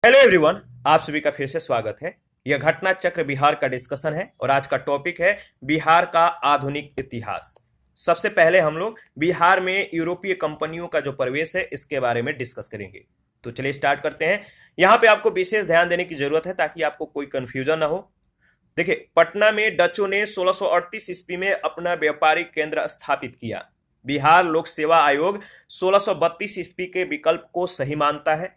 Hello everyone, आप सभी का फिर से स्वागत है। यह घटना चक्र बिहार का डिस्कशन है और आज का टॉपिक है बिहार का आधुनिक इतिहास। सबसे पहले हम लोग बिहार में यूरोपीय कंपनियों का जो प्रवेश है इसके बारे में डिस्कस करेंगे। तो चलिए स्टार्ट करते हैं। यहाँ पे आपको विशेष ध्यान देने की जरूरत है ताकि आपको कोई कंफ्यूजन ना हो। देखिए, पटना में डचों ने 1638 ईस्वी में अपना व्यापारिक केंद्र स्थापित किया। बिहार लोक सेवा आयोग 1632 ईस्वी के विकल्प को सही मानता है।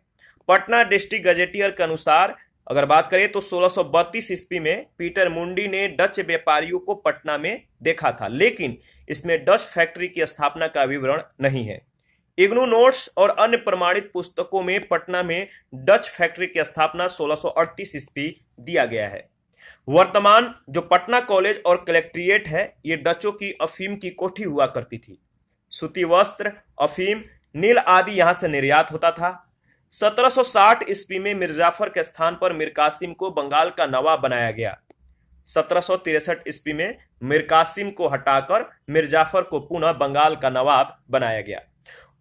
पटना डिस्ट्रिक्ट गजेटियर के अनुसार अगर बात करें तो 1632 ईस्वी में पीटर मुंडी ने डच व्यापारियों को पटना में देखा था, लेकिन इसमें डच फैक्ट्री की स्थापना का विवरण नहीं है। इग्नू नोट्स और अन्य प्रमाणित पुस्तकों में पटना में डच फैक्ट्री की स्थापना 1638 ईस्वी दिया गया है। वर्तमान जो पटना कॉलेज और कलेक्ट्रिएट है, ये डचों की अफीम की कोठी हुआ करती थी। सूती वस्त्र, अफीम, नील आदि यहां से निर्यात होता था। 1760 ईस्वी में मिर्जाफर के स्थान पर मीर कासिम को बंगाल का नवाब बनाया गया। 1763 ईस्वी में मीर कासिम को हटाकर मिर्जाफर को पुनः बंगाल का नवाब बनाया गया।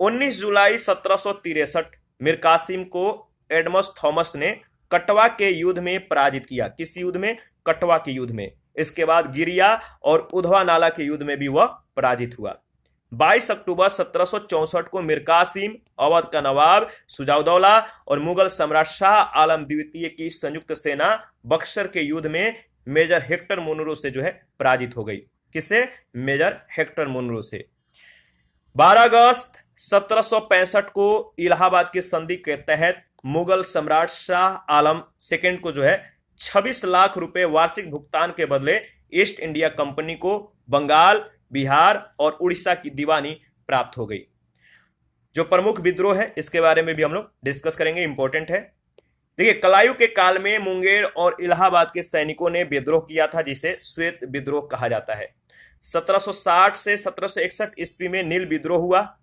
19 जुलाई 1763 मीर कासिम को एडमस थॉमस ने कटवा के युद्ध में पराजित किया। किस युद्ध में? कटवा के युद्ध में। इसके बाद गिरिया और उधवा नाला के युद्ध में भी वह पराजित हुआ। 22 अक्टूबर 1764 को मीर कासिम, अवध का नवाब सुजाउदौला और मुगल सम्राट शाह आलम द्वितीय की संयुक्त सेना बक्सर के युद्ध में मेजर हेक्टर मुनरो से जो है पराजित हो गई। किससे? मेजर हेक्टर मुनरो से। 12 अगस्त 1765 को इलाहाबाद की संधि के तहत मुगल सम्राट शाह आलम सेकेंड को जो है 26 लाख रुपए वार्षिक भुगतान के बदले ईस्ट इंडिया कंपनी को बंगाल, बिहार और उड़ीसा की दीवानी प्राप्त हो गई। जो प्रमुख विद्रोह है इसके बारे में भी हम लोग डिस्कस करेंगे, इंपॉर्टेंट है। देखिए, कलायु के काल में मुंगेर और इलाहाबाद के सैनिकों ने विद्रोह किया था, जिसे श्वेत विद्रोह कहा जाता है। 1760 से 1761 ईस्वी में नील विद्रोह हुआ।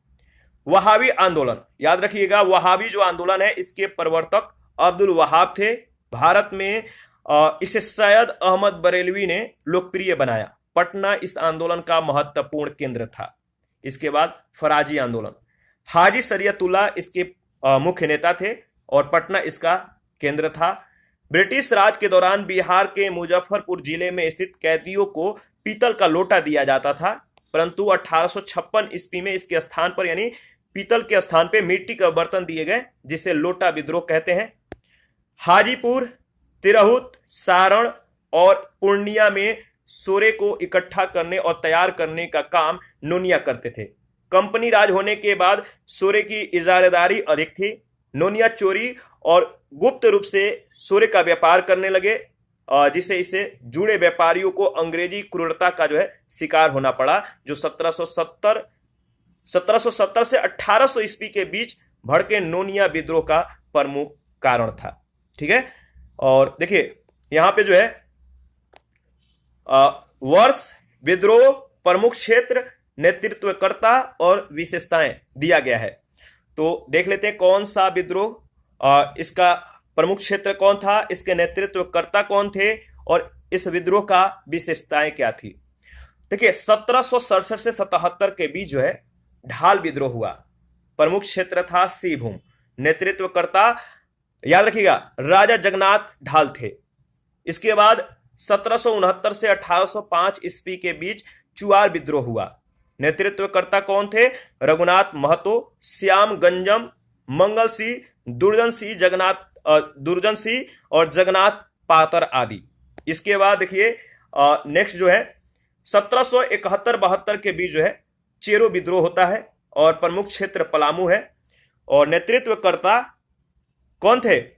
वहाबी आंदोलन, याद रखिएगा, वहाबी जो आंदोलन है इसके प्रवर्तक अब्दुल वहाब थे। भारत में इसे सैयद अहमद बरेलवी ने लोकप्रिय बनाया। पटना इस आंदोलन का महत्वपूर्ण केंद्र था। इसके बाद फराजी आंदोलन, हाजी शरीयतुल्लाह इसके मुख्य नेता थे और पटना इसका केंद्र था। ब्रिटिश राज के दौरान बिहार के मुजफ्फरपुर जिले में स्थित कैदियों को पीतल का लोटा दिया जाता था, परंतु 1856 ईस्वी में इसके स्थान पर यानी पीतल के स्थान पर मिट्टी का बर्तन दिए गए, जिसे लोटा विद्रोह कहते हैं। हाजीपुर, तिरहुत, सारण और पूर्णिया में सोरे को इकट्ठा करने और तैयार करने का काम नोनिया करते थे। कंपनी राज होने के बाद सोरे की इजारेदारी अधिक थी। नोनिया चोरी और गुप्त रूप से सोरे का व्यापार करने लगे, जिससे इसे जुड़े व्यापारियों को अंग्रेजी क्रूरता का जो है शिकार होना पड़ा, जो 1770 से 1800 ईस्वी के बीच भड़के नोनिया विद्रोह का प्रमुख कारण था। ठीक है, और देखिए यहां पे जो है वर्ष, विद्रोह, प्रमुख क्षेत्र, नेतृत्वकर्ता और विशेषताएं दिया गया है। तो देख लेते हैं कौन सा विद्रोह, इसका प्रमुख क्षेत्र कौन था, इसके नेतृत्वकर्ता कौन थे और इस विद्रोह का विशेषताएं क्या थी। देखिए, 1767 से 77 के बीच जो है ढाल विद्रोह हुआ। प्रमुख क्षेत्र था सिंहभूम। नेतृत्वकर्ता याद रखिएगा राजा जगन्नाथ ढाल थे। इसके बाद 1769 से 1805 ईस्वी के बीच चुआर विद्रोह हुआ। नेतृत्वकर्ता कौन थे? रघुनाथ महतो, श्याम गंजम, मंगल सिंह, दुर्जन सिंह और जगन्नाथ पातर आदि। इसके बाद देखिए नेक्स्ट जो है 1771-72 के बीच जो है चेरो विद्रोह होता है और प्रमुख क्षेत्र पलामू है और नेतृत्वकर्ता कौन थे?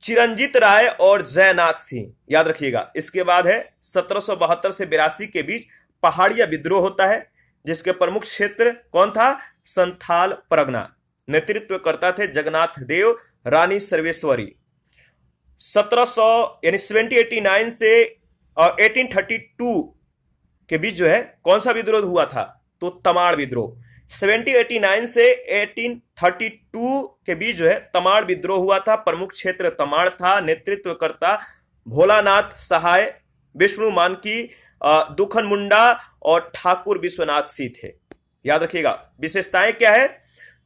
चिरंजीत राय और जयनाथ सिंह, याद रखिएगा। इसके बाद है 1772 से 82 के बीच पहाड़िया विद्रोह होता है, जिसके प्रमुख क्षेत्र कौन था? संथाल परगना। नेतृत्वकर्ता थे जगन्नाथ देव, रानी सर्वेश्वरी। 1789 से 1832 के बीच जो है कौन सा विद्रोह हुआ था? तो तमाड़ विद्रोह। 1789 से 1832 के बीच जो है तमाड़ विद्रोह हुआ था। प्रमुख क्षेत्र तमाड़ था। नेतृत्वकर्ता भोलानाथ सहाय, विष्णु मानकी, दुखन मुंडा और ठाकुर विश्वनाथ सिंह थे। याद रखिएगा। विशेषताएं क्या है?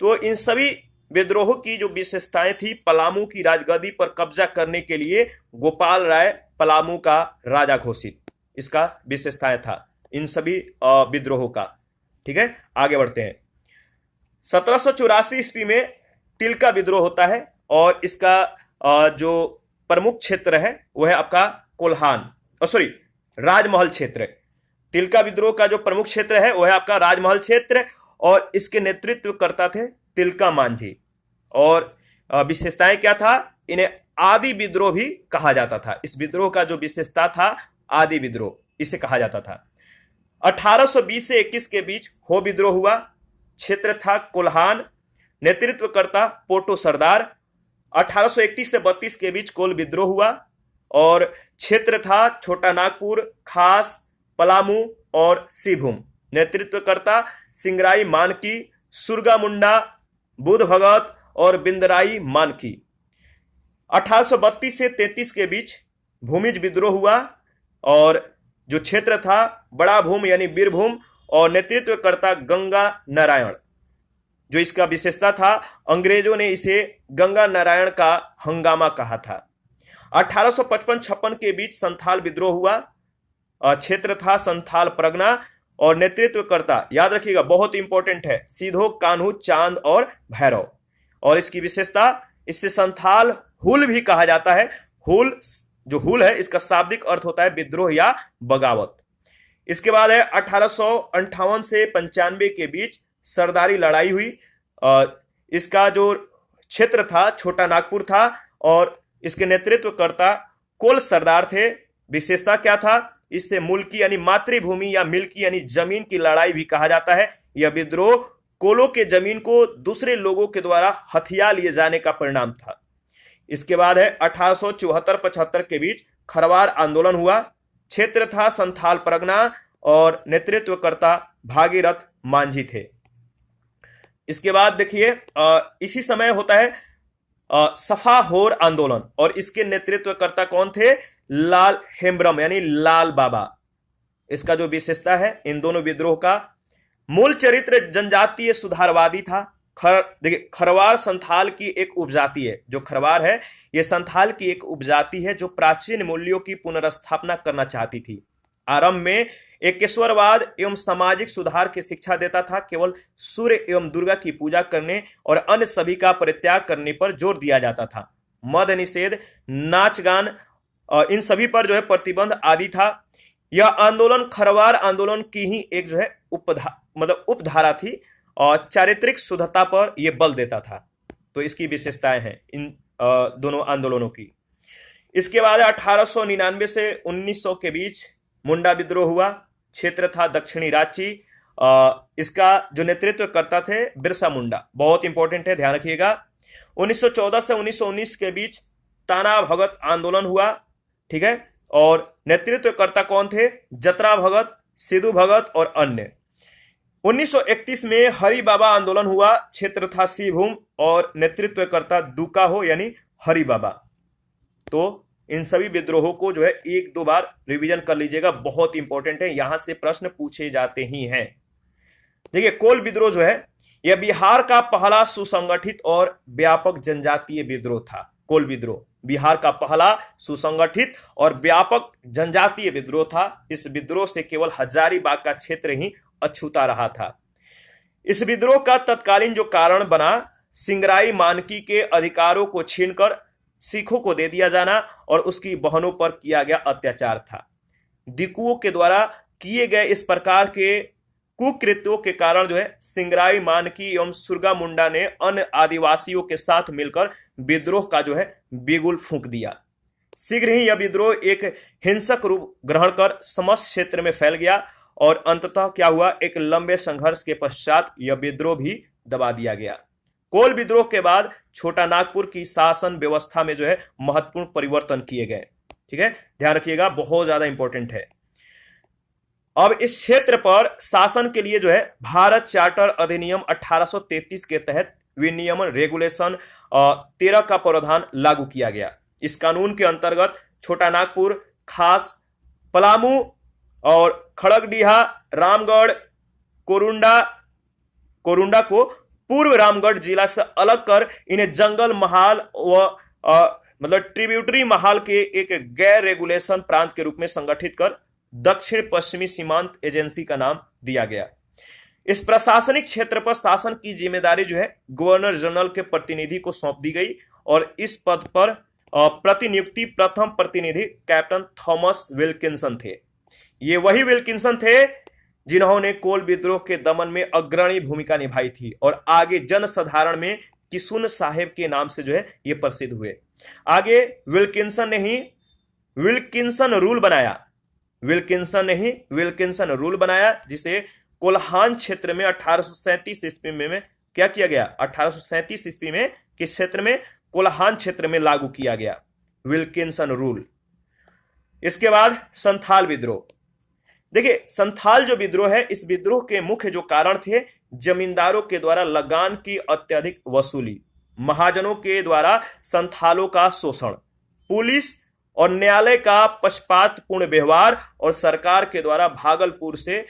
तो इन सभी विद्रोह की जो विशेषताएं थी, पलामू की राजगद्दी पर कब्जा करने के लिए गोपाल राय पलामू का राजा घोषित, इसका विशेषताएं था इन सभी विद्रोहों का। ठीक है, आगे बढ़ते हैं। 1784 ईस्वी में तिलका विद्रोह होता है और इसका जो प्रमुख क्षेत्र है वह है आपका कोल्हान, सॉरी राजमहल क्षेत्र। तिलका विद्रोह का जो प्रमुख क्षेत्र है वह है आपका राजमहल क्षेत्र और इसके नेतृत्व करता थे तिलका मांझी। और विशेषताएं क्या था, इन्हें आदि विद्रोह भी कहा जाता था। इस विद्रोह का जो विशेषता था आदि विद्रोह इसे कहा जाता था। 1820 से 21 के बीच हो विद्रोह हुआ, क्षेत्र था कोल्हान, नेतृत्वकर्ता पोटो सरदार। 1831 से 32 के बीच कोल विद्रोह हुआ और क्षेत्र था छोटा नागपुर, खास, पलामू और सिभूम। नेतृत्वकर्ता सिंगराई मानकी, सुरगा मुंडा, बुध भगत और बिंदराई मानकी। 1832 से 33 के बीच भूमिज विद्रोह हुआ और जो क्षेत्र था बड़ा भूम यानी बीरभूम और नेतृत्वकर्ता गंगा नारायण। जो इसका विशेषता था, अंग्रेजों ने इसे गंगा नारायण का हंगामा कहा था। 1855-56 के बीच संथाल विद्रोह हुआ, क्षेत्र था संथाल परगना और नेतृत्वकर्ता याद रखिएगा बहुत इंपॉर्टेंट है, सीधो, कान्हू, चांद और भैरव। और इसकी विशेषता, इससे संथाल हुल भी कहा जाता है। हुल, जो हुल है इसका शाब्दिक अर्थ होता है विद्रोह या बगावत। इसके बाद है 1858 से 95 के बीच सरदारी लड़ाई हुई। इसका जो क्षेत्र था छोटा नागपुर था और इसके नेतृत्वकर्ता कोल सरदार थे। विशेषता क्या था, इससे मुल्की यानी मातृभूमि या मिल्की यानी जमीन की लड़ाई भी कहा जाता है। यह विद्रोह कोलों के जमीन को दूसरे लोगों के द्वारा हथिया लिए जाने का परिणाम था। इसके बाद है 1874-75 के बीच खरवार आंदोलन हुआ, क्षेत्र था संथाल परगना और नेतृत्वकर्ता भागीरथ मांझी थे। इसके बाद देखिए इसी समय होता है सफा होर आंदोलन और इसके नेतृत्वकर्ता कौन थे, लाल हेम्ब्रम यानी लाल बाबा। इसका जो विशेषता है इन दोनों विद्रोह का, मूल चरित्र जनजातीय सुधारवादी था। देखिए खरवार संथाल की एक उपजाति है। जो खरवार है यह संथाल की एक उपजाति है जो प्राचीन मूल्यों की पुनर्स्थापना करना चाहती थी। आरंभ में एकेश्वरवाद एवं सामाजिक सुधार की शिक्षा देता था। केवल सूर्य एवं दुर्गा की पूजा करने और अन्य सभी का परित्याग करने पर जोर दिया जाता था। मद निषेध, नाच गान, इन सभी पर जो है प्रतिबंध आदि था। यह आंदोलन खरवार आंदोलन की ही एक जो है उपधारा थी और चारित्रिक शुद्धता पर यह बल देता था। तो इसकी विशेषताएं हैं इन दोनों आंदोलनों की। इसके बाद 1899 से 1900 के बीच मुंडा विद्रोह हुआ, क्षेत्र था दक्षिणी रांची। इसका जो नेतृत्व करता थे बिरसा मुंडा, बहुत इंपॉर्टेंट है, ध्यान रखिएगा। 1914 से 1919 के बीच ताना भगत आंदोलन हुआ, ठीक है, और नेतृत्वकर्ता कौन थे, जतरा भगत, सिद्धू भगत और अन्य। 1931 में हरि बाबा आंदोलन हुआ, क्षेत्र था सिभूम और नेतृत्वकर्ता दुका हो यानी हरि बाबा। तो इन सभी विद्रोहों को जो है एक दो बार रिवीजन कर लीजिएगा, बहुत इंपॉर्टेंट है, यहां से प्रश्न पूछे जाते ही हैं। देखिए कोल विद्रोह जो है यह बिहार का पहला सुसंगठित और व्यापक जनजातीय विद्रोह था। कोल विद्रोह बिहार का पहला सुसंगठित और व्यापक जनजातीय विद्रोह था। इस विद्रोह से केवल हजारीबाग का क्षेत्र ही अछूता रहा था। इस विद्रोह का तत्कालीन जो कारण बना, सिंगराई मानकी के अधिकारों को छीनकर सिखों को दे दिया जाना और उसकी बहनों पर किया गया अत्याचार था। दिकुओं के द्वारा किए गए इस प्रकार के कुकृत्यों के कारण जो है सिंगराई मानकी एवं सुरगा मुंडा ने अन्य आदिवासियों के साथ मिलकर विद्रोह का जो है बिगुल फूंक दिया। शीघ्र ही यह विद्रोह एक हिंसक रूप ग्रहण कर समस्त क्षेत्र में फैल गया और अंततः क्या हुआ, एक लंबे संघर्ष के पश्चात यह विद्रोह भी दबा दिया गया। कोल विद्रोह के बाद छोटा नागपुर की शासन व्यवस्था में जो है महत्वपूर्ण परिवर्तन किए गए। ठीक है, ध्यान रखिएगा, बहुत ज्यादा इंपॉर्टेंट है। अब इस क्षेत्र पर शासन के लिए जो है भारत चार्टर अधिनियम 1833 के तहत विनियमन रेगुलेशन 13 का प्रावधान लागू किया गया। इस कानून के अंतर्गत छोटा नागपुर, खास, पलामू और खड़गडीहा, रामगढ़, कोरुंडा को पूर्व रामगढ़ जिला से अलग कर इन्हें जंगल महाल व मतलब ट्रिब्यूटरी महाल के एक गैर रेगुलेशन प्रांत के रूप में संगठित कर दक्षिण पश्चिमी सीमांत एजेंसी का नाम दिया गया। इस प्रशासनिक क्षेत्र पर शासन की जिम्मेदारी जो है गवर्नर जनरल के प्रतिनिधि को सौंप दी गई और इस पद पर प्रतिनियुक्ति प्रथम प्रतिनिधि कैप्टन थॉमस विल्किंसन थे। ये वही विल्किंसन थे जिन्होंने कोल विद्रोह के दमन में अग्रणी भूमिका निभाई थी और आगे जनसाधारण में किसुन साहेब के नाम से जो है ये प्रसिद्ध हुए। आगे विल्किंसन ने ही विल्किंसन रूल बनाया, विल्किंसन ने ही विल्किंसन रूल बनाया, जिसे कोल्हान क्षेत्र में 1837 ईस्वी में क्या किया गया, 1837 ईस्वी में किस क्षेत्र में, कोल्हान क्षेत्र में लागू किया गया विल्किंसन रूल। इसके बाद संथाल विद्रोह। देखिए संथाल जो विद्रोह है, इस विद्रोह के मुख्य जो कारण थे जमींदारों के द्वारा लगान की अत्यधिक वसूली, महाजनों के द्वारा संथालों का शोषण, पुलिस और न्यायालय का पक्षपातपूर्ण व्यवहार और सरकार के द्वारा भागलपुर से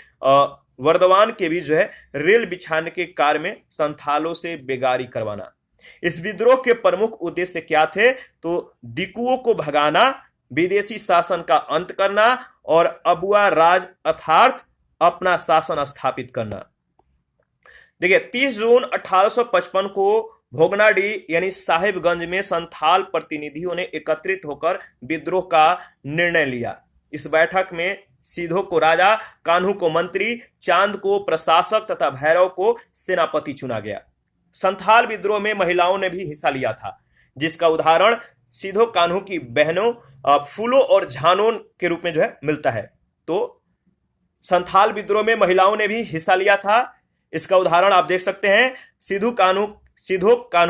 वर्धमान के बीच जो है रेल बिछाने के कार्य में संथालों से बेगारी करवाना। इस विद्रोह के प्रमुख उद्देश्य क्या थे, तो डिकुओं को भगाना, विदेशी शासन का अंत करना और अबुआ राज अर्थात अपना शासन स्थापित करना। देखिए 30 जून 1855 को भोगनाडीह यानी साहिबगंज में संथाल प्रतिनिधियों ने एकत्रित होकर विद्रोह का निर्णय लिया। इस बैठक में सीधो को राजा, कान्हू को मंत्री, चांद को प्रशासक तथा भैरव को सेनापति चुना गया। संथाल विद्रोह में महिलाओं ने भी हिस्सा लिया था, जिसका उदाहरण सीधो कान्हू की बहनों फूलो और झानों के रूप में जो है मिलता है। तो संथाल विद्रोह में महिलाओं ने भी हिस्सा लिया था, इसका उदाहरण आप देख सकते हैं। सीधो कान्हू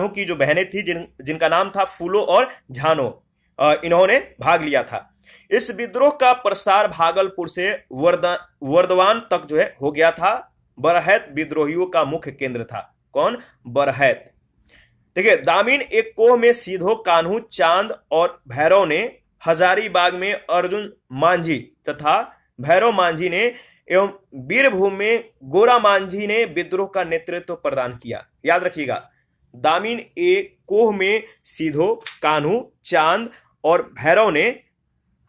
की जो बहनें थी जिनका नाम था फूलो और झानो, इन्होंने भाग लिया था। इस विद्रोह का प्रसार भागलपुर से वर्धमान तक जो है हो गया था। बरहैत विद्रोहियों का मुख्य केंद्र था। कौन? बरहैत। देखिए दामिन एक कोह में सीधो, कान्हू, चांद और भैरव ने, हजारीबाग में अर्जुन मांझी तथा भैरव मांझी ने एवं बीरभूम में गोरा मांझी ने विद्रोह का नेतृत्व प्रदान किया। याद रखिएगा, दामिन एक कोह में सीधो, कान्हू, चांद और भैरव ने,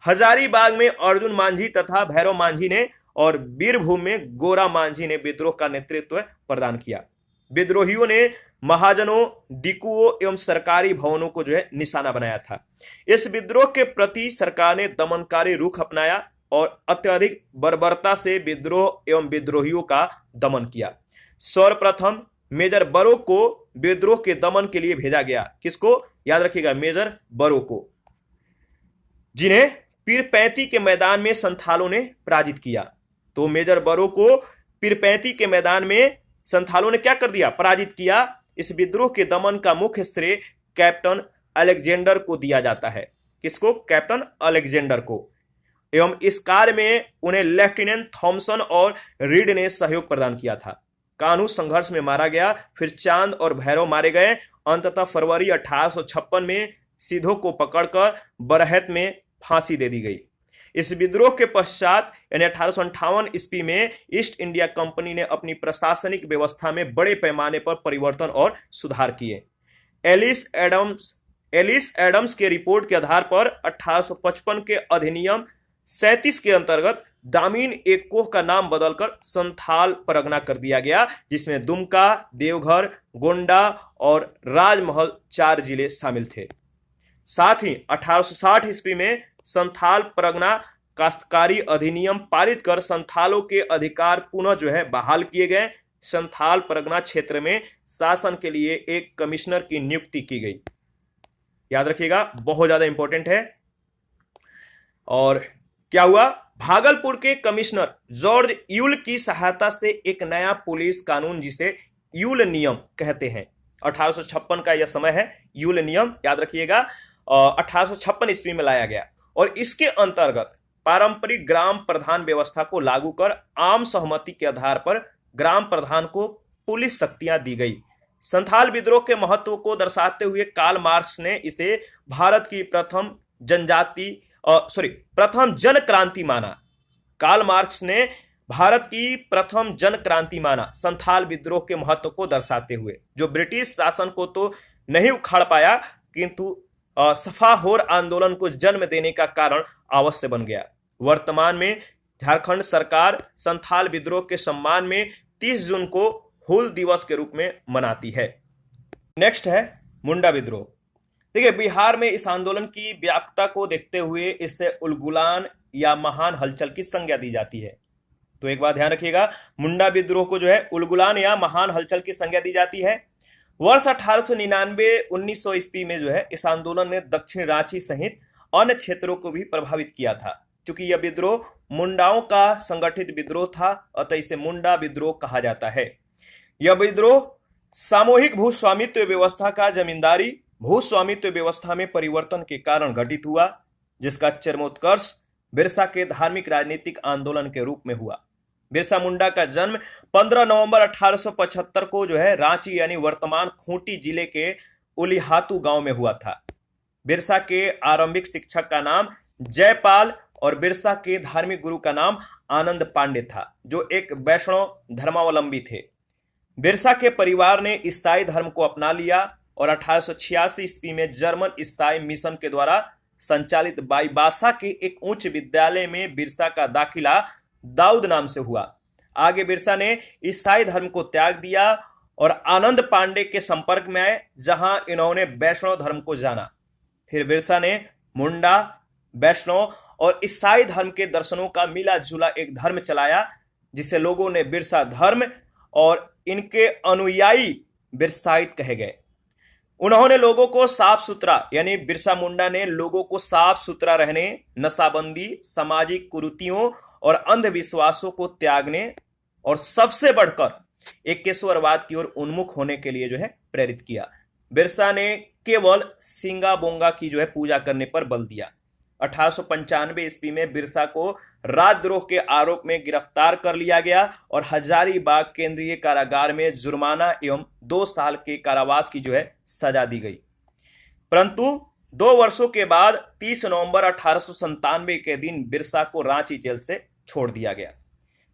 हजारीबाग में अर्जुन मांझी तथा भैरव मांझी ने और बीरभूम में गोरा मांझी ने विद्रोह का नेतृत्व प्रदान किया। विद्रोहियों ने महाजनों, डिकुओं एवं सरकारी भवनों को जो है निशाना बनाया था। इस विद्रोह के प्रति सरकार ने दमनकारी रुख अपनाया और अत्यधिक बर्बरता से विद्रोह एवं विद्रोहियों का दमन किया। सर्वप्रथम मेजर बरो को विद्रोह के दमन के लिए भेजा गया। किसको? याद रखिएगा, मेजर बरो को, जिन्हें पीरपैंती के मैदान में संथालों ने पराजित किया। तो मेजर बरो को पीरपैंती के मैदान में संथालों ने क्या कर दिया? पराजित किया। इस विद्रोह के दमन का मुख्य श्रेय कैप्टन अलेक्जेंडर को दिया जाता है। किसको? कैप्टन अलेक्जेंडर को। एवं इस कार्य में उन्हें लेफ्टिनेंट थॉमसन और रीड ने सहयोग प्रदान किया था। कान्हू संघर्ष में मारा गया, फिर चांद और भैरव मारे गए। अंततः फरवरी 1856 में सीधो को पकड़कर बरहैत में फांसी दे दी गई। इस विद्रोह के पश्चात यानी 1858 ईस्वी में ईस्ट इंडिया कंपनी ने अपनी प्रशासनिक व्यवस्था में बड़े पैमाने पर परिवर्तन और सुधार किए। एलिस एडम्स के रिपोर्ट के आधार पर 1855 के अधिनियम 37 के अंतर्गत दामिन एक कोह का नाम बदलकर संथाल परगना कर दिया गया, जिसमें दुमका, देवघर, गोंडा और राजमहल 4 जिले शामिल थे। साथ ही 1860 ईस्वी में संथाल परगना काश्तकारी अधिनियम पारित कर संथालों के अधिकार पुनः जो है बहाल किए गए। संथाल परगना क्षेत्र में शासन के लिए एक कमिश्नर की नियुक्ति की गई। याद रखिएगा, बहुत ज्यादा इंपॉर्टेंट है। और क्या हुआ? भागलपुर के कमिश्नर जॉर्ज यूल की सहायता से एक नया पुलिस कानून, जिसे यूल नियम कहते हैं, 1856 का यह समय है। यूल नियम याद रखिएगा, 1856 ईस्वी में लाया गया और इसके अंतर्गत पारंपरिक ग्राम प्रधान व्यवस्था को लागू कर आम सहमति के आधार पर ग्राम प्रधान को पुलिस शक्तियां दी गई। संथाल विद्रोह के महत्व को दर्शाते हुए कार्ल मार्क्स ने इसे भारत की प्रथम जन क्रांति माना। कार्ल मार्क्स ने भारत की प्रथम जन क्रांति माना संथाल विद्रोह के महत्व को दर्शाते हुए, जो ब्रिटिश शासन को तो नहीं उखाड़ पाया किंतु सफाहोर आंदोलन को जन्म देने का कारण अवश्य बन गया। वर्तमान में झारखंड सरकार संथाल विद्रोह के सम्मान में 30 जून को हूल दिवस के रूप में मनाती है। नेक्स्ट है मुंडा विद्रोह। देखिए, बिहार में इस आंदोलन की व्यापकता को देखते हुए इसे उलगुलान या महान हलचल की संज्ञा दी जाती है। तो एक बात ध्यान रखिएगा, मुंडा विद्रोह को जो है उलगुलान या महान हलचल की संज्ञा दी जाती है। वर्ष 1899-1900 ईस्वी में जो है इस आंदोलन ने दक्षिण रांची सहित अन्य क्षेत्रों को भी प्रभावित किया था। क्योंकि यह विद्रोह मुंडाओं का संगठित विद्रोह था, अतः इसे मुंडा विद्रोह कहा जाता है। यह विद्रोह सामूहिक भूस्वामित्व व्यवस्था का जमींदारी भूस्वामित्व व्यवस्था में परिवर्तन के कारण घटित हुआ, जिसका चरमोत्कर्ष बिरसा के धार्मिक राजनीतिक आंदोलन के रूप में हुआ। बिरसा मुंडा का जन्म 15 नवंबर 1875 को जो है रांची यानी वर्तमान खूंटी जिले के उलिहातू गांव में हुआ था। बिरसा के आरंभिक शिक्षक का नाम जयपाल और बिरसा के धार्मिक गुरु का नाम आनंद पांडे था, जो एक वैष्णव धर्मावलंबी थे। बिरसा के परिवार ने ईसाई धर्म को अपना लिया और 1886 ईस्वी में जर्मन ईसाई मिशन के द्वारा संचालित बाईबासा के एक उच्च विद्यालय में बिरसा का दाखिला दाऊद नाम से हुआ। आगे बिरसा ने ईसाई धर्म को त्याग दिया और आनंद पांडे के संपर्क में आए, जहां इन्होंने वैष्णव धर्म को जाना। फिर बिरसा ने मुंडा, वैष्णव और ईसाई धर्म के दर्शनों का मिला जुला एक धर्म चलाया, जिसे लोगों ने बिरसा धर्म और इनके अनुयायी बिरसाइत कहे गए। उन्होंने लोगों को साफ सुथरा यानी बिरसा मुंडा ने लोगों को साफ सुथरा रहने, नशाबंदी, सामाजिक कुरीतियों और अंधविश्वासों को त्यागने और सबसे बढ़कर एकेश्वरवाद की ओर उन्मुख होने के लिए जो है प्रेरित किया। बिरसा ने केवल सिंगा बोंगा की जो है पूजा करने पर बल दिया। 1895 ईस्वी में बिरसा को राजद्रोह के आरोप में गिरफ्तार कर लिया गया और हजारीबाग केंद्रीय कारागार में जुर्माना एवं 2 साल के कारावास की जो है सजा दी गई। परंतु 2 वर्षों के बाद 30 नवंबर 1897 के दिन बिरसा को रांची जेल से छोड़ दिया गया।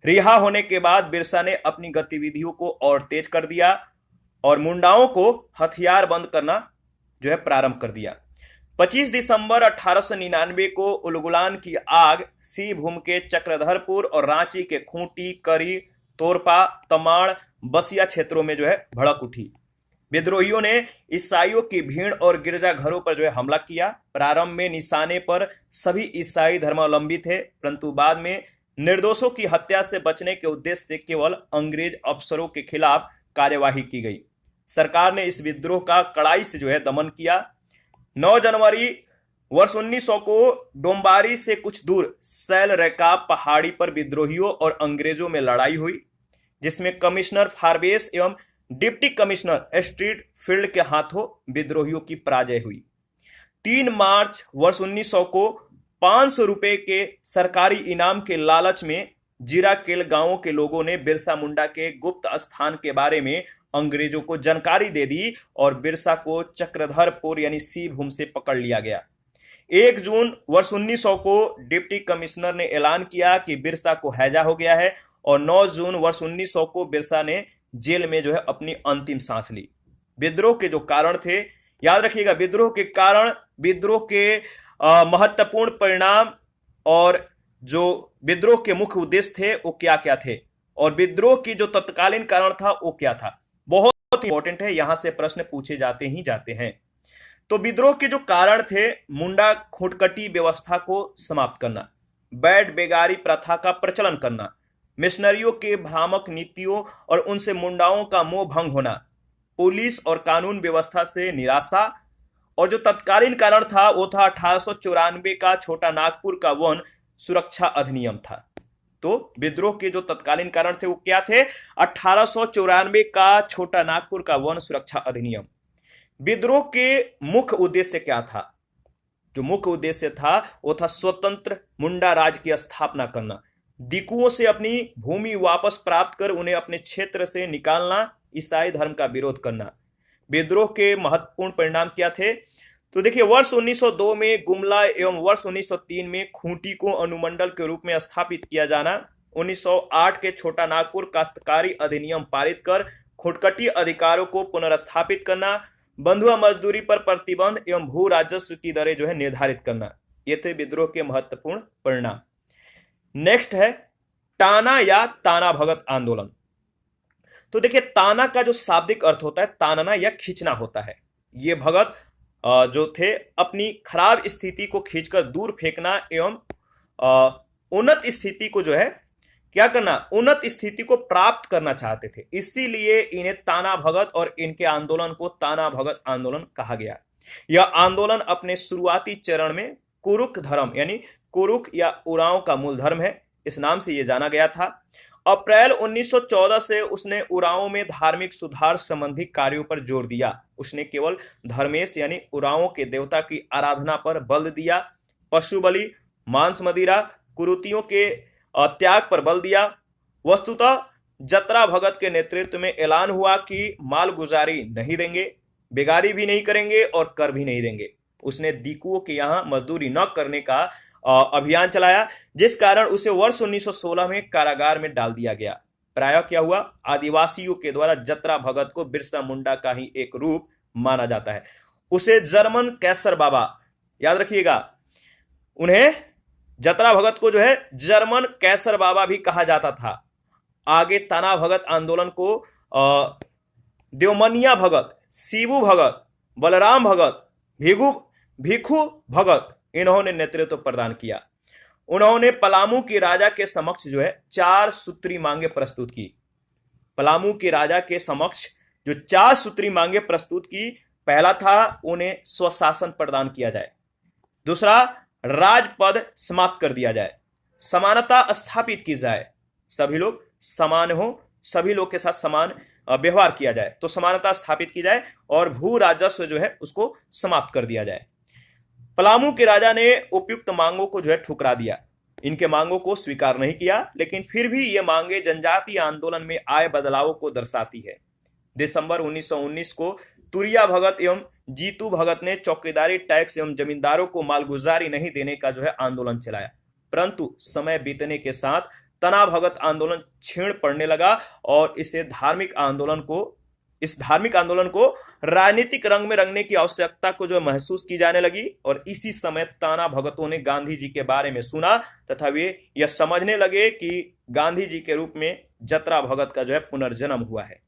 रिहा होने के बाद बिरसा ने अपनी गतिविधियों को और तेज कर दिया और मुंडाओं को हथियार बंद करना जो है प्रारंभ कर दिया। 25 दिसंबर 1899 को उलगुलान की आग सिंहभूम के चक्रधरपुर और रांची के खूंटी, करी, तोरपा, तमाड़, बसिया क्षेत्रों में जो है भड़क उठी। विद्रोहियों ने ईसाइयों की भीड़ और गिरजाघरों पर जो है हमला किया। प्रारंभ में निशाने पर सभी ईसाई धर्मावलंबी थे, परंतु बाद में निर्दोषों की हत्या से बचने के उद्देश्य से केवल अंग्रेज अफसरों के खिलाफ कार्यवाही की गई। सरकार ने इस विद्रोह का कड़ाई से जो है दमन किया। 9 जनवरी वर्ष 1900 को डोम्बारी से कुछ दूर सैल रैकाब पहाड़ी पर विद्रोहियों और अंग्रेजों में लड़ाई हुई, जिसमें कमिश्नर फारबेस एवं डिप्टी कमिश्नर स्ट्रीट फील्ड के हाथों विद्रोहियों की पराजय हुई। 3 मार्च वर्ष 1900 को 500 रुपए के सरकारी इनाम के लालच में जीराकेल गांवों के लोगों ने बिरसा मुंडा के गुप्त स्थान के बारे में अंग्रेजों को जानकारी दे दी और बिरसा को चक्रधरपुर यानी सिंहभूम से पकड़ लिया गया। 1 जून वर्ष 1900 को डिप्टी कमिश्नर ने ऐलान किया कि बिरसा को हैजा हो गया है और 9 जून वर्ष 1900 को बिरसा ने जेल में जो है अपनी अंतिम सांस ली। विद्रोह के जो कारण थे, याद रखिएगा, विद्रोह के कारण, विद्रोह के महत्वपूर्ण परिणाम और जो विद्रोह के मुख्य उद्देश्य थे वो क्या क्या थे और विद्रोह की जो तत्कालीन कारण था वो क्या था, बहुत इंपॉर्टेंट है, यहां से प्रश्न पूछे जाते ही जाते हैं। तो विद्रोह के जो कारण थे, मुंडा खूंटकटी व्यवस्था को समाप्त करना, बैड बेगारी प्रथा का प्रचलन करना, मिशनरियों के भ्रामक नीतियों और उनसे मुंडाओं का मोह भंग होना, पुलिस और कानून व्यवस्था से निराशा, और जो तत्कालीन कारण था वो था 1894 का छोटा नागपुर का वन सुरक्षा अधिनियम था। तो विद्रोह के जो तत्कालीन कारण थे वो क्या थे? 1894 का छोटा नागपुर का वन सुरक्षा अधिनियम। विद्रोह के मुख्य उद्देश्य क्या था? जो मुख्य उद्देश्य था वो था स्वतंत्र मुंडा राज की स्थापना करना, दिकुओं से अपनी भूमि वापस प्राप्त कर उन्हें अपने क्षेत्र से निकालना, ईसाई धर्म का विरोध करना। विद्रोह के महत्वपूर्ण परिणाम क्या थे? तो देखिए, वर्ष 1902 में गुमला एवं वर्ष 1903 में खूंटी को अनुमंडल के रूप में स्थापित किया जाना, 1908 के छोटा नागपुर काश्तकारी अधिनियम पारित कर खुटकटी अधिकारों को पुनर्स्थापित करना, बंधुआ मजदूरी पर प्रतिबंध एवं भू राजस्व की दरें जो है निर्धारित करना, ये थे विद्रोह के महत्वपूर्ण परिणाम। नेक्स्ट है टाना या ताना भगत आंदोलन। तो देखिए, ताना का जो शाब्दिक अर्थ होता है तानना या खींचना होता है। ये भगत जो थे अपनी खराब स्थिति को खींचकर दूर फेंकना एवं उन्नत स्थिति को जो है क्या करना, उन्नत स्थिति को प्राप्त करना चाहते थे। इसीलिए इन्हें ताना भगत और इनके आंदोलन को ताना भगत आंदोलन कहा गया। यह आंदोलन अपने शुरुआती चरण में कुरुक धर्म यानी कुरुक या उरांव का मूल धर्म है, इस नाम से यह जाना गया था। अप्रैल 1914 से उसने उरांव में धार्मिक सुधार संबंधी कार्यों पर जोर दिया। उसने केवल धर्मेश यानी उरांव के देवता की आराधना पर बल दिया, पशु बलि, मांस मदिरा, कुरीतियों के त्याग पर बल दिया। वस्तुतः जतरा भगत के नेतृत्व में ऐलान हुआ कि मालगुजारी नहीं देंगे, बेगारी भी नहीं करेंगे और कर भी नहीं देंगे। उसने दीकुओं के यहाँ मजदूरी न करने का अभियान चलाया, जिस कारण उसे वर्ष 1916 में कारागार में डाल दिया गया। प्रायः क्या हुआ, आदिवासियों के द्वारा जतरा भगत को बिरसा मुंडा का ही एक रूप माना जाता है। उसे जर्मन कैसर बाबा, याद रखिएगा, उन्हें जतरा भगत को जो है जर्मन कैसर बाबा भी कहा जाता था। आगे ताना भगत आंदोलन को देवमनिया भगत, शिबू भगत, बलराम भगत, भिखु भगत, इन्होंने नेतृत्व प्रदान किया। उन्होंने पलामू के राजा के समक्ष जो है 4 सूत्री मांगे प्रस्तुत की। पलामू के राजा के समक्ष जो 4 सूत्री मांगे प्रस्तुत की, पहला था उन्हें स्वशासन प्रदान किया जाए, दूसरा राजपद समाप्त कर दिया जाए, समानता स्थापित की जाए, सभी लोग समान हो, सभी लोग के साथ समान व्यवहार किया जाए, तो समानता स्थापित की जाए, और भू राजस्व जो है उसको समाप्त कर दिया जाए। पलामू के राजा ने उपयुक्त मांगों को जो है ठुकरा दिया, इनके मांगों को स्वीकार नहीं किया, लेकिन फिर भी ये मांगे जनजातीय आंदोलन में आए बदलावों को दर्शाती है। दिसंबर 1919 को तुरिया भगत एवं जीतू भगत ने चौकीदारी टैक्स एवं जमींदारों को मालगुजारी नहीं देने का जो है आंदोलन चलाया, परंतु समय बीतने के साथ तना भगत आंदोलन छीण पड़ने लगा और इस धार्मिक आंदोलन को राजनीतिक रंग में रंगने की आवश्यकता को जो महसूस की जाने लगी। और इसी समय ताना भगतों ने गांधी जी के बारे में सुना तथा वे यह समझने लगे कि गांधी जी के रूप में जतरा भगत का जो है पुनर्जन्म हुआ है।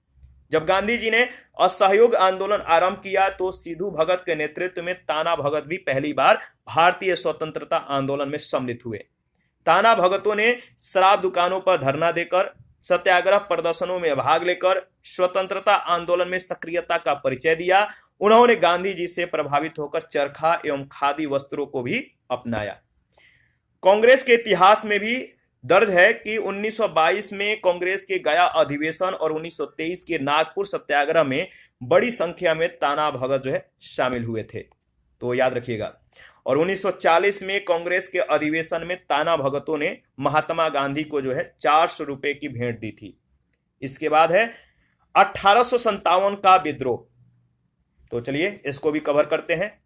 जब गांधी जी ने असहयोग आंदोलन आरंभ किया तो सिद्धू भगत के नेतृत्व में ताना भगत भी पहली बार भारतीय स्वतंत्रता आंदोलन में सम्मिलित हुए। ताना भगतों ने शराब दुकानों पर धरना देकर, सत्याग्रह प्रदर्शनों में भाग लेकर स्वतंत्रता आंदोलन में सक्रियता का परिचय दिया। उन्होंने गांधी जी से प्रभावित होकर चरखा एवं खादी वस्त्रों को भी अपनाया। कांग्रेस के इतिहास में भी दर्ज है कि 1922 में कांग्रेस के गया अधिवेशन और 1923 के नागपुर सत्याग्रह में बड़ी संख्या में ताना भगत जो है शामिल हुए थे, तो याद रखिएगा। और 1940 में कांग्रेस के अधिवेशन में ताना भगतों ने महात्मा गांधी को जो है 400 रुपए की भेंट दी थी। इसके बाद है 1857 का विद्रोह, तो चलिए इसको भी कवर करते हैं।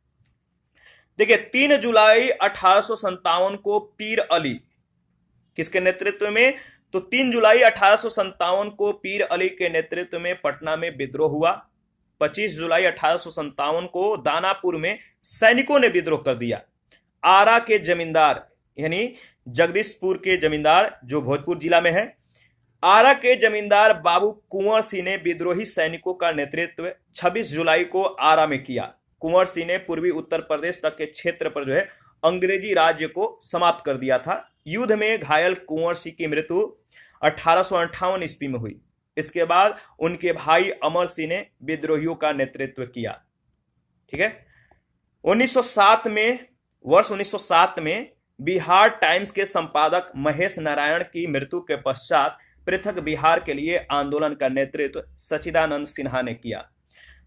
देखिए, 3 जुलाई 1857 को पीर अली किसके नेतृत्व में, तो 3 जुलाई 1857 को पीर अली के नेतृत्व में पटना में विद्रोह हुआ। 25 जुलाई 1857 को दानापुर में सैनिकों ने विद्रोह कर दिया। आरा के जमींदार यानी जगदीशपुर के जमींदार जो भोजपुर जिला में है, आरा के जमींदार बाबू कुंवर सिंह ने विद्रोही सैनिकों का नेतृत्व 26 जुलाई को आरा में किया। कुंवर सिंह ने पूर्वी उत्तर प्रदेश तक के क्षेत्र पर जो है अंग्रेजी राज्य को समाप्त कर दिया था। युद्ध में घायल कुंवर सिंह की मृत्यु 1858 ईस्वी में हुई। इसके बाद उनके भाई अमर सिंह ने विद्रोहियों का नेतृत्व किया। ठीक है। वर्ष 1907 में बिहार टाइम्स के संपादक महेश नारायण की मृत्यु के पश्चात पृथक बिहार के लिए आंदोलन का नेतृत्व सच्चिदानंद सिन्हा ने किया।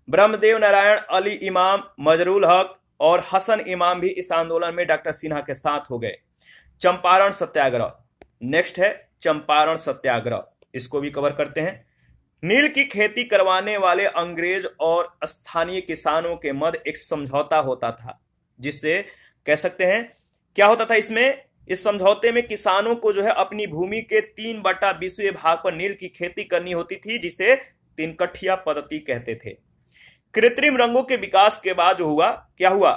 ब्रह्मदेव नारायण, अली इमाम, मजरूल हक और हसन इमाम भी इस आंदोलन में डॉक्टर सिन्हा के साथ हो गए। चंपारण सत्याग्रह, नेक्स्ट है चंपारण सत्याग्रह, इसको भी कवर करते हैं। नील की खेती करवाने वाले अंग्रेज और स्थानीय किसानों के मध्य एक समझौता होता था, जिससे कह सकते हैं क्या होता था, इसमें इस समझौते में किसानों को जो है अपनी भूमि के 3/20 भाग पर नील की खेती करनी होती थी, जिसे तिनकठिया पद्धति कहते थे। कृत्रिम रंगों के विकास के बाद जो हुआ, क्या हुआ,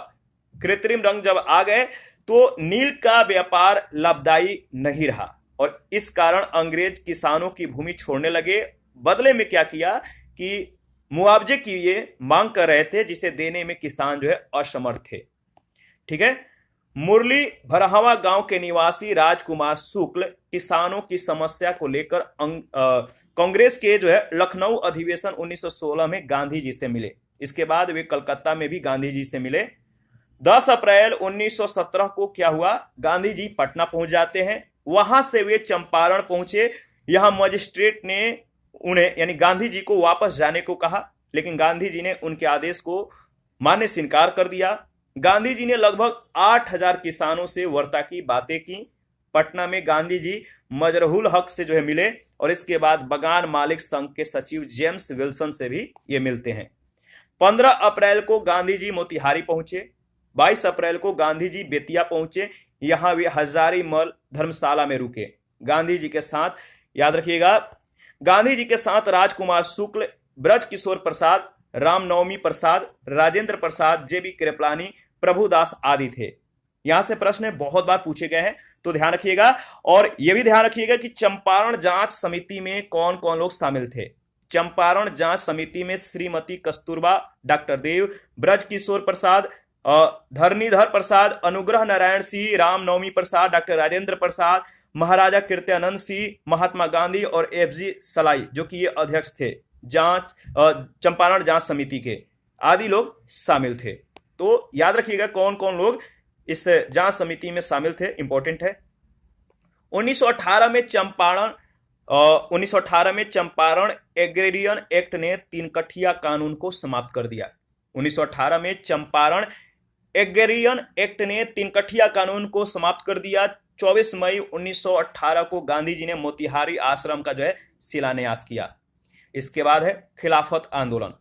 कृत्रिम रंग जब आ गए तो नील का व्यापार लाभदायी नहीं रहा और इस कारण अंग्रेज किसानों की भूमि छोड़ने लगे। बदले में क्या किया कि मुआवजे की ये मांग कर रहे थे, जिसे देने में किसान जो है असमर्थ थे। ठीक है। मुरली भरहवा गांव के निवासी राजकुमार शुक्ल किसानों की समस्या को लेकर कांग्रेस के जो है लखनऊ अधिवेशन 1916 में गांधी जी से मिले। इसके बाद वे कलकत्ता में भी गांधी जी से मिले। 10 अप्रैल 1917 को क्या हुआ, गांधी जी पटना पहुंच जाते हैं। वहां से वे चंपारण पहुंचे। यहां मजिस्ट्रेट ने उन्हें यानी गांधी जी को वापस जाने को कहा, लेकिन गांधी जी ने उनके आदेश को मानने से इनकार कर दिया। गांधी जी ने लगभग 8000 किसानों से वार्ता की, बातें की। पटना में गांधी जी मजरूल हक से जो है मिले और इसके बाद बगान मालिक संघ के सचिव जेम्स विल्सन से भी ये मिलते हैं। 15 अप्रैल को गांधी जी मोतिहारी पहुंचे। 22 अप्रैल को गांधी जी बेतिया पहुंचे। यहां वे हजारीमल धर्मशाला में रुके। गांधी जी के साथ, याद रखिएगा, गांधी जी के साथ राजकुमार शुक्ल, ब्रज किशोर प्रसाद, रामनवमी प्रसाद, राजेंद्र प्रसाद, जेबी कृपलानी, प्रभुदास आदि थे। यहां से प्रश्न बहुत बार पूछे गए हैं, तो ध्यान रखिएगा। और यह भी ध्यान रखिएगा कि चंपारण जांच समिति में कौन कौन लोग शामिल थे। चंपारण जांच समिति में श्रीमती कस्तूरबा, डॉक्टर देव, ब्रज किशोर प्रसाद, धरणीधर प्रसाद, अनुग्रह नारायण सिंह, रामनवमी प्रसाद, डॉक्टर राजेंद्र प्रसाद, महाराजा कृत्यानंद सिंह, महात्मा गांधी और FG सलाई, जो कि ये अध्यक्ष थे जांच चंपारण जांच समिति के, आदि लोग शामिल थे। तो याद रखिएगा कौन कौन लोग इस जांच समिति में शामिल थे, इंपॉर्टेंट है। 1918 में चंपारण एग्रेरियन एक्ट ने तिनकठिया कानून को समाप्त कर दिया। 1918 में चंपारण एग्रेरियन एक्ट ने तिनकठिया कानून को समाप्त कर दिया। 24 मई 1918 को गांधी जी ने मोतिहारी आश्रम का जो है शिलान्यास किया। इसके बाद है खिलाफत आंदोलन।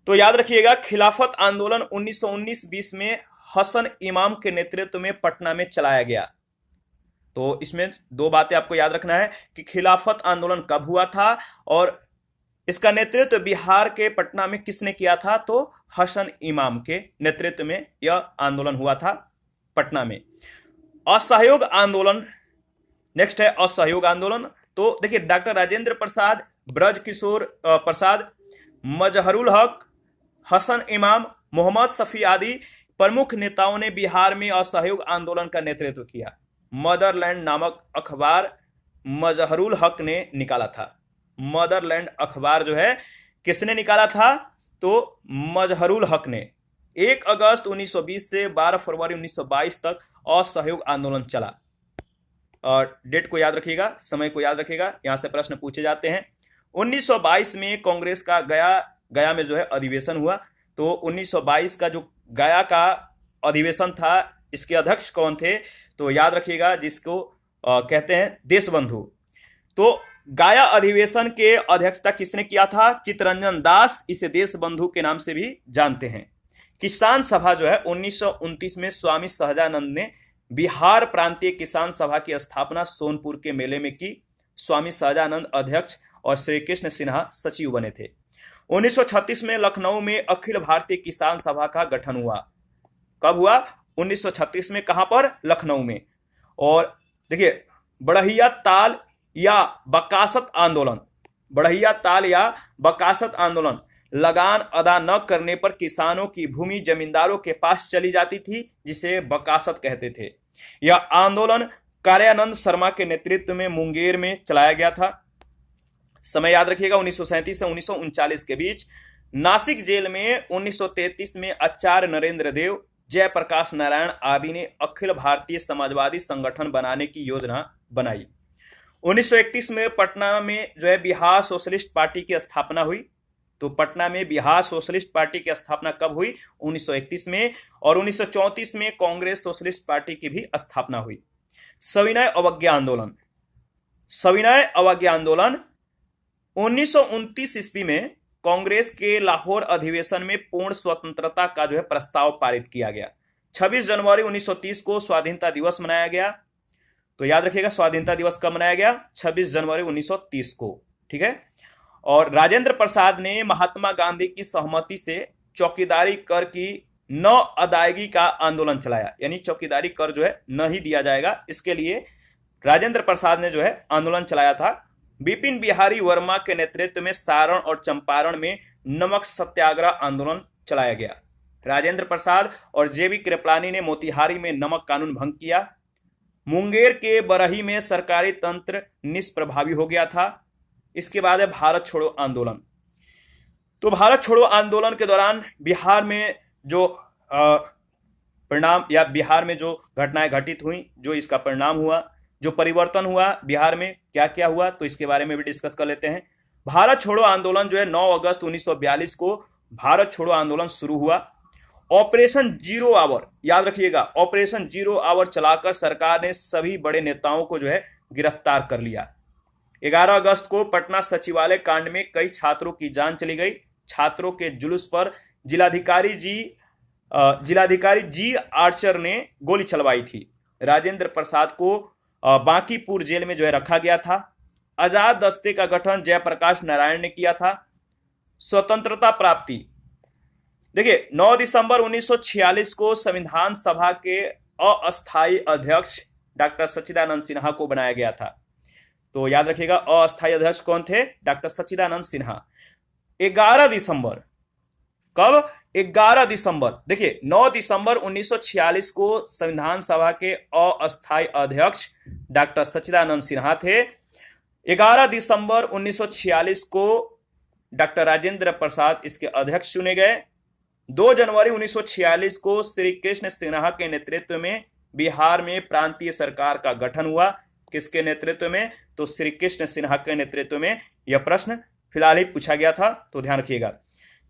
तो याद रखिएगा, खिलाफत आंदोलन 1919-20 में हसन इमाम के नेतृत्व में पटना में चलाया गया। तो इसमें दो बातें आपको याद रखना है कि खिलाफत आंदोलन कब हुआ था और इसका नेतृत्व बिहार के पटना में किसने किया था। तो हसन इमाम के नेतृत्व में यह आंदोलन हुआ था पटना में। असहयोग आंदोलन, नेक्स्ट है असहयोग आंदोलन। तो देखिए, डॉक्टर राजेंद्र प्रसाद, ब्रज किशोर प्रसाद, मजहरुल हक, हसन इमाम, मोहम्मद शफी आदि प्रमुख नेताओं ने बिहार में असहयोग आंदोलन का नेतृत्व किया। मदरलैंड नामक अखबार मजहरुल हक ने निकाला था। मदरलैंड अखबार जो है किसने निकाला था, तो मजहरुल हक ने। 1 अगस्त 1920 से 12 फरवरी 1922 तक असहयोग आंदोलन चला। और डेट को याद रखिएगा, समय को याद रखिएगा, यहां से प्रश्न पूछे जाते हैं। 1922 में कांग्रेस का गया में जो है अधिवेशन हुआ। तो 1922 का जो गया का अधिवेशन था, इसके अध्यक्ष कौन थे, तो याद रखिएगा, जिसको कहते हैं देशबंधु। तो गया अधिवेशन के अध्यक्षता किसने किया था, चित्तरंजन दास, इसे देशबंधु के नाम से भी जानते हैं। किसान सभा जो है 1929 में स्वामी सहजानंद ने बिहार प्रांतीय किसान सभा की स्थापना सोनपुर के मेले में की। स्वामी सहजानंद अध्यक्ष और श्री कृष्ण सिन्हा सचिव बने थे। 1936 में लखनऊ में अखिल भारतीय किसान सभा का गठन हुआ। कब हुआ, 1936 में। कहां पर, लखनऊ में। और देखिए, बढ़िया ताल या बकासत आंदोलन, बढ़िया ताल या बकासत आंदोलन, लगान अदा न करने पर किसानों की भूमि जमींदारों के पास चली जाती थी, जिसे बकासत कहते थे। यह आंदोलन कार्यानंद शर्मा के नेतृत्व में मुंगेर में चलाया गया था। समय याद रखिएगा, 1937 से 1939 के बीच। नासिक जेल में 1933 में आचार्य नरेंद्र देव, जयप्रकाश नारायण आदि ने अखिल भारतीय समाजवादी संगठन बनाने की योजना बनाई। 1931 में पटना में जो है बिहार सोशलिस्ट पार्टी की स्थापना हुई। तो पटना में बिहार सोशलिस्ट पार्टी की स्थापना कब हुई, 1931 में। और 1934 में कांग्रेस सोशलिस्ट पार्टी की भी स्थापना हुई। सविनय अवज्ञा आंदोलन, सविनय अवज्ञा आंदोलन 1929 ईस्वी में कांग्रेस के लाहौर अधिवेशन में पूर्ण स्वतंत्रता का जो है प्रस्ताव पारित किया गया। 26 जनवरी 1930 को स्वाधीनता दिवस मनाया गया। तो याद रखिएगा स्वाधीनता दिवस कब मनाया गया? 26 जनवरी 1930 को। ठीक है। और राजेंद्र प्रसाद ने महात्मा गांधी की सहमति से चौकीदारी कर की न अदायगी का आंदोलन चलाया, यानी चौकीदारी कर जो है न ही दिया जाएगा, इसके लिए राजेंद्र प्रसाद ने जो है आंदोलन चलाया था। बिपिन बिहारी वर्मा के नेतृत्व में सारण और चंपारण में नमक सत्याग्रह आंदोलन चलाया गया। राजेंद्र प्रसाद और जेबी कृपलानी ने मोतिहारी में नमक कानून भंग किया। मुंगेर के बरही में सरकारी तंत्र निष्प्रभावी हो गया था। इसके बाद है भारत छोड़ो आंदोलन। तो भारत छोड़ो आंदोलन के दौरान बिहार में जो परिणाम या बिहार में जो घटनाएं घटित हुई, जो इसका परिणाम हुआ, जो परिवर्तन हुआ बिहार में क्या क्या हुआ, तो इसके बारे में भी डिस्कस कर लेते हैं। भारत छोड़ो आंदोलन जो है 9 अगस्त 1942 को भारत छोड़ो आंदोलन शुरू हुआ। ऑपरेशन जीरो आवर, याद रखिएगा, ऑपरेशन जीरो आवर चलाकर सरकार ने सभी बड़े नेताओं को जो है गिरफ्तार कर लिया। 11 अगस्त को पटना सचिवालय कांड में कई छात्रों की जान चली गई। छात्रों के जुलूस पर जिलाधिकारी जी आर्चर ने गोली चलवाई थी। राजेंद्र प्रसाद को बांकीपुर जेल में जो है रखा गया था। आजाद दस्ते का गठन जयप्रकाश नारायण ने किया था। स्वतंत्रता प्राप्ति, देखिए 9 दिसंबर 1946 को संविधान सभा के अस्थायी अध्यक्ष डॉक्टर सच्चिदानंद सिन्हा को बनाया गया था। तो याद रखिएगा अस्थायी अध्यक्ष कौन थे? डॉक्टर सच्चिदानंद सिन्हा। 11 दिसंबर, कब? 11 दिसंबर, देखिए 9 दिसंबर 1946 को संविधान सभा के अस्थायी अध्यक्ष डॉक्टर सच्चिदानंद सिन्हा थे। 11 दिसंबर 1946 को डॉक्टर राजेंद्र प्रसाद इसके अध्यक्ष चुने गए। 2 जनवरी 1946 को श्री कृष्ण सिन्हा के नेतृत्व में बिहार में प्रांतीय सरकार का गठन हुआ। किसके नेतृत्व में? तो श्री कृष्ण सिन्हा के नेतृत्व में। यह प्रश्न फिलहाल ही पूछा गया था, तो ध्यान रखिएगा।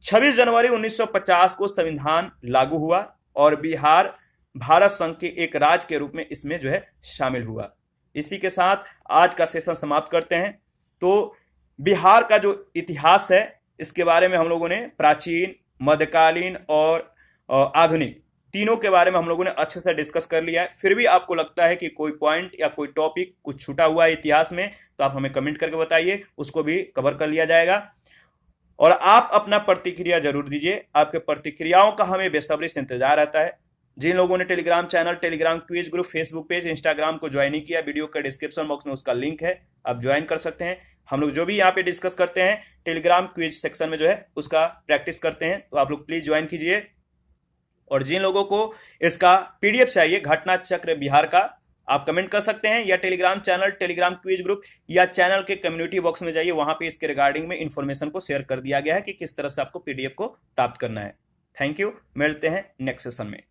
26 जनवरी 1950 को संविधान लागू हुआ और बिहार भारत संघ के एक राज्य के रूप में इसमें जो है शामिल हुआ। इसी के साथ आज का सेशन समाप्त करते हैं। तो बिहार का जो इतिहास है इसके बारे में हम लोगों ने प्राचीन, मध्यकालीन और आधुनिक तीनों के बारे में हम लोगों ने अच्छे से डिस्कस कर लिया है। फिर भी आपको लगता है कि कोई पॉइंट या कोई टॉपिक कुछ छूटा हुआ है इतिहास में, तो आप हमें कमेंट करके बताइए, उसको भी कवर कर लिया जाएगा। और आप अपना प्रतिक्रिया जरूर दीजिए, आपके प्रतिक्रियाओं का हमें बेसब्री से इंतजार रहता है। जिन लोगों ने Telegram channel, Telegram quiz group, Facebook page, Instagram को ज्वाइन नहीं किया, वीडियो का डिस्क्रिप्शन बॉक्स में उसका लिंक है, आप ज्वाइन कर सकते हैं। हम लोग जो भी यहाँ पे डिस्कस करते हैं टेलीग्राम क्विज सेक्शन में जो है उसका प्रैक्टिस करते हैं, तो आप लोग प्लीज ज्वाइन कीजिए। और जिन लोगों को इसका पीडीएफ चाहिए घटना चक्र बिहार का, आप कमेंट कर सकते हैं, या Telegram channel, Telegram quiz group या चैनल के कम्युनिटी बॉक्स में जाइए, वहां पे इसके रिगार्डिंग में इंफॉर्मेशन को शेयर कर दिया गया है कि किस तरह से आपको पीडीएफ को प्राप्त करना है। थैंक यू, मिलते हैं नेक्स्ट सेशन में।